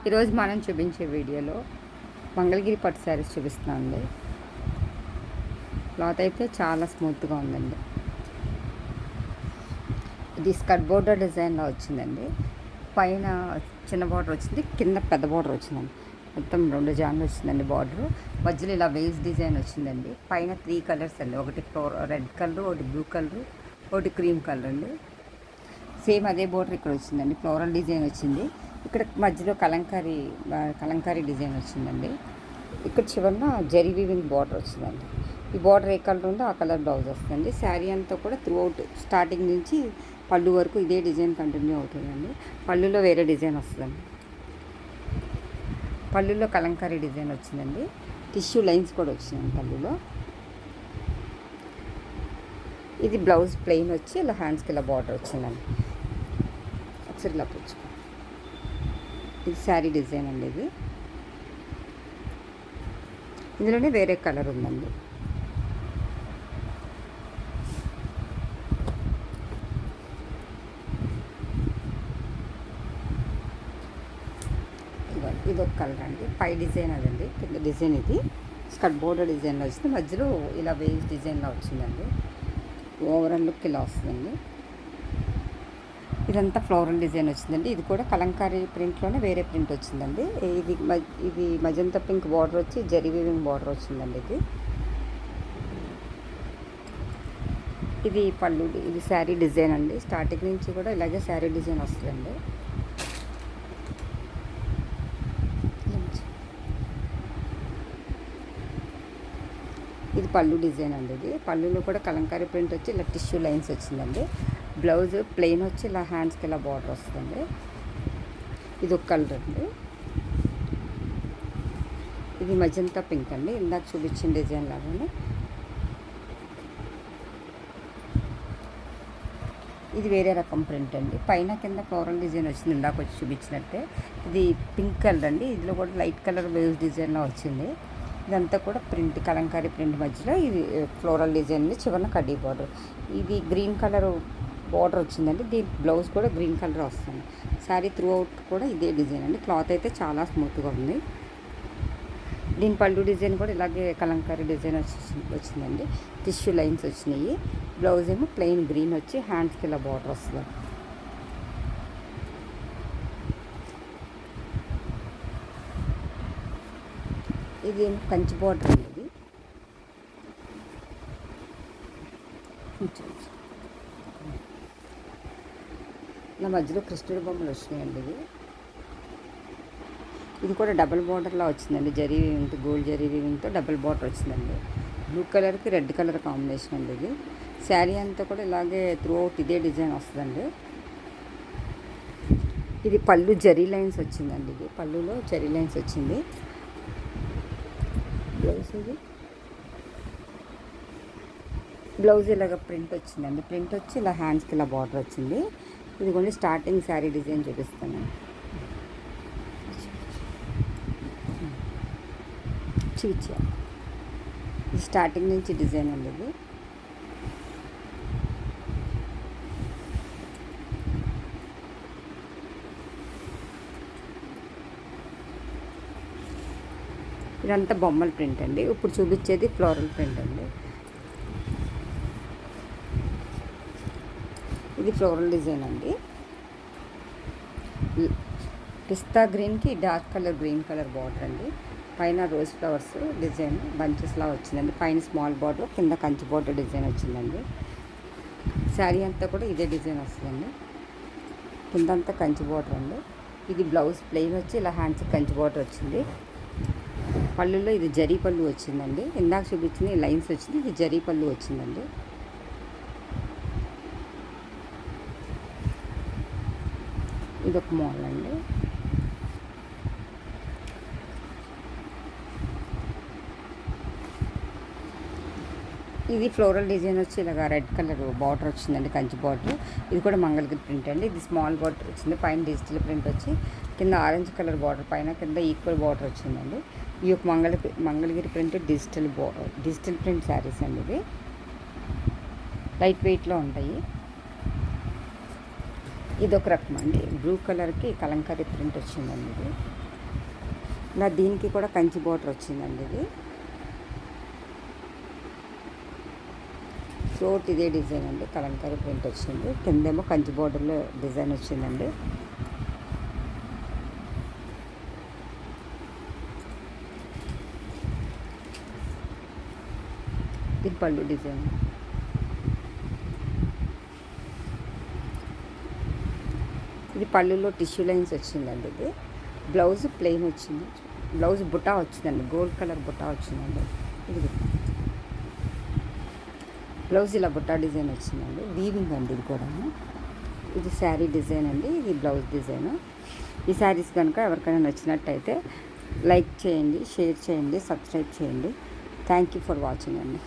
ఈరోజు మనం చూపించే వీడియోలో మంగళగిరి పట్టు శారీస్ చూపిస్తున్నామండి. క్లాత్ అయితే చాలా స్మూత్గా ఉందండి. ఇది స్కర్ట్ బోర్డర్ డిజైన్లో వచ్చిందండి. పైన చిన్న బార్డర్ వచ్చింది, కింద పెద్ద బార్డర్ వచ్చిందండి. మొత్తం 2 జాన్లు వచ్చిందండి బార్డర్. మధ్యలో ఇలా వేస్ డిజైన్ వచ్చిందండి. పైన 3 కలర్స్ అండి. ఒకటి రెడ్ కలర్, ఒకటి బ్లూ కలర్, ఒకటి క్రీమ్ కలర్ అండి. సేమ్ అదే బోర్డర్ ఇక్కడ వచ్చిందండి. ఫ్లోరల్ డిజైన్ వచ్చింది. ఇక్కడ మధ్యలో కలంకారీ డిజైన్ వచ్చిందండి. ఇక్కడ చివరిన జరీ వీవింగ్ బార్డర్ వచ్చిందండి. ఈ బార్డర్ ఏ కలర్ ఉందో ఆ కలర్ బ్లౌజ్ వస్తుంది. శారీ అంతా కూడా త్రూ అవుట్ స్టార్టింగ్ నుంచి పళ్ళు వరకు ఇదే డిజైన్ కంటిన్యూ అవుతుందండి. పళ్ళులో వేరే డిజైన్ వస్తుందండి. పళ్ళులో కలంకారీ డిజైన్ వచ్చిందండి. టిష్యూ లైన్స్ కూడా వచ్చినాయండి పళ్ళులో. ఇది బ్లౌజ్ ప్లెయిన్ వచ్చి ఇలా హ్యాండ్స్కి ఇలా బార్డర్ వచ్చిందండి. ఒకసారి ఇలా పుచ్చుకో. ఇది శారీ డిజైన్ అండి. ఇందులోనే వేరే కలర్ ఉందండి. ఇది ఒక కలర్ అండి. పై డిజైన్ అదండి, కింద డిజైన్ ఇది స్కర్ట్ బోర్డర్ డిజైన్లో వచ్చింది. మధ్యలో ఇలా వేస్ డిజైన్లో వచ్చిందండి. ఓవరాల్ లుక్ ఇలా వస్తుందండి. ఇదంతా ఫ్లోరల్ డిజైన్ వచ్చిందండి. ఇది కూడా కలంకారీ ప్రింట్లోనే వేరే ప్రింట్ వచ్చిందండి. ఇది మజంతా పింక్ బార్డర్ వచ్చి జరీ వీవింగ్ బార్డర్ వచ్చిందండి. ఇది పళ్ళు. ఇది శారీ డిజైన్ అండి. స్టార్టింగ్ నుంచి కూడా ఇలాగే శారీ డిజైన్ వస్తుందండి. ఇది పళ్ళు డిజైన్ అండి. ఇది పళ్ళులో కూడా కలంకారీ ప్రింట్ వచ్చి ఇలా టిష్యూ లైన్స్ వచ్చిందండి. బ్లౌజ్ ప్లెయిన్ వచ్చి ఇలా హ్యాండ్స్కి ఇలా బార్డర్ వస్తుంది. ఇది ఒక కలర్ అండి. ఇది మజంతా పింక్ అండి, ఇందాక చూపించిన డిజైన్ లాగానే. ఇది వేరే రకం ప్రింట్ అండి. పైన కింద ఫ్లోరల్ డిజైన్ వచ్చింది ఇందాక వచ్చి చూపించినట్టే. ఇది పింక్ కలర్ అండి. ఇందులో కూడా లైట్ కలర్ వేవ్స్ డిజైన్లో వచ్చింది. ఇదంతా కూడా ప్రింట్, కలంకారీ ప్రింట్ మధ్యలో ఇది ఫ్లోరల్ డిజైన్, చివరిన కడ్డీ బార్డర్. ఇది గ్రీన్ కలర్ బార్డర్ వచ్చిందండి. దీని బ్లౌజ్ కూడా గ్రీన్ కలర్ వస్తుంది. శారీ త్రూ అవుట్ కూడా ఇదే డిజైన్ అండి. క్లాత్ అయితే చాలా స్మూత్గా ఉంది. దీని పళ్ళు డిజైన్ కూడా ఇలాగే కలంకారీ డిజైన్ వచ్చిందండి. టిష్యూ లైన్స్ వచ్చినాయి. బ్లౌజ్ ఏమో ప్లెయిన్ గ్రీన్ వచ్చి హ్యాండ్స్కి ఇలా బార్డర్ వస్తుంది. ఇది కంచి బార్డర్ అండి. ఇది ఇలా మధ్యలో కృష్ణుడి బొమ్మలు వచ్చినాయండి. ఇది కూడా డబుల్ బార్డర్లా వచ్చిందండి. జరీ వీవింగ్, గోల్డ్ జరీ వీవింగ్తో డబుల్ బార్డర్ వచ్చిందండి. బ్లూ కలర్కి రెడ్ కలర్ కాంబినేషన్ అండి. ఇది శారీ అంతా కూడా ఇలాగే త్రూ అవుట్ ఇదే డిజైన్ వస్తుందండి. ఇది పళ్ళు జరీ లైన్స్ వచ్చిందండి. ఇది పళ్ళులో జరీ లైన్స్ వచ్చింది. బ్లౌజ్ ఇలాగ ప్రింట్ వచ్చిందండి. ప్రింట్ వచ్చి ఇలా హ్యాండ్స్కి ఇలా బార్డర్ వచ్చింది. ఇది కొన్ని స్టార్టింగ్ శారీ డిజైన్ చూపిస్తాను. ఇది స్టార్టింగ్ నుంచి డిజైన్ అండి. ఇది ఇదంతా బొమ్మల ప్రింట్ అండి. ఇప్పుడు చూపించేది ఫ్లోరల్ ప్రింట్ అండి. ఇది ఫ్లోరల్ డిజైన్ అండి. పిస్తా గ్రీన్కి dark colour green colour border అండి. పైన రోజ్ ఫ్లవర్స్ డిజైన్ బంచెస్లా వచ్చిందండి. పైన స్మాల్ బార్డర్, కింద కంచి బార్డర్ డిజైన్ వచ్చిందండి. శారీ అంతా కూడా ఇదే డిజైన్ వస్తుందండి. కిందంతా కంచి బార్డర్ అండి. ఇది బ్లౌజ్ ప్లెయిన్ వచ్చి ఇలా హ్యాండ్స్కి కంచి బార్డర్ వచ్చింది. పళ్ళులో ఇది జరీ పళ్ళు వచ్చిందండి. ఇందాక చూపించింది లైన్స్ వచ్చింది. ఇది జరీ పళ్ళు వచ్చిందండి. ఇది ఒక మోడల్ అండి. ఇది ఫ్లోరల్ డిజైన్ వచ్చి ఇలాగ రెడ్ కలర్ బార్డర్ వచ్చిందండి, కంచి బార్డర్. ఇది కూడా మంగళగిరి ప్రింట్ అండి. ఇది స్మాల్ బార్డర్ వచ్చింది. పైన డిజిటల్ ప్రింట్ వచ్చి కింద ఆరెంజ్ కలర్ బార్డర్, పైన కింద ఈక్వల్ బార్డర్ వచ్చిందండి. ఈ యొక్క Mangalagiri print digital print saris అండి. ఇవి లైట్ వెయిట్లో ఉంటాయి. ఇది ఒక రకం అండి. బ్లూ కలర్కి కలంకారీ ప్రింట్ వచ్చిందండి. ఇది ఇలా దీనికి కూడా కంచి బోర్డర్ వచ్చిందండి. ఇది ఫ్లోట్ ఇదే డిజైన్ అండి, కలంకారీ ప్రింట్ వచ్చింది. కిందేమో కంచి బోర్డర్లో డిజైన్ వచ్చిందండి. ఇది పళ్ళు డిజైన్. ఇది పళ్ళులో టిష్యూ లైన్స్ వచ్చిందండి. ఇది బ్లౌజ్ ప్లెయిన్ వచ్చింది. బ్లౌజ్ బుటా వచ్చిందండి, గోల్డ్ కలర్ బుటా వచ్చిందండి. ఇది బ్లౌజ్ ఇలా బుట్టా డిజైన్ వచ్చిందండి. వీవింగ్ అండి ఇది కూడా. ఇది శారీ డిజైన్ అండి, ఇది బ్లౌజ్ డిజైన్. ఈ శారీస్ కనుక ఎవరికైనా నచ్చినట్టయితే లైక్ చేయండి, షేర్ చేయండి, సబ్స్క్రైబ్ చేయండి. థ్యాంక్ యూ ఫర్ వాచింగ్ అండి.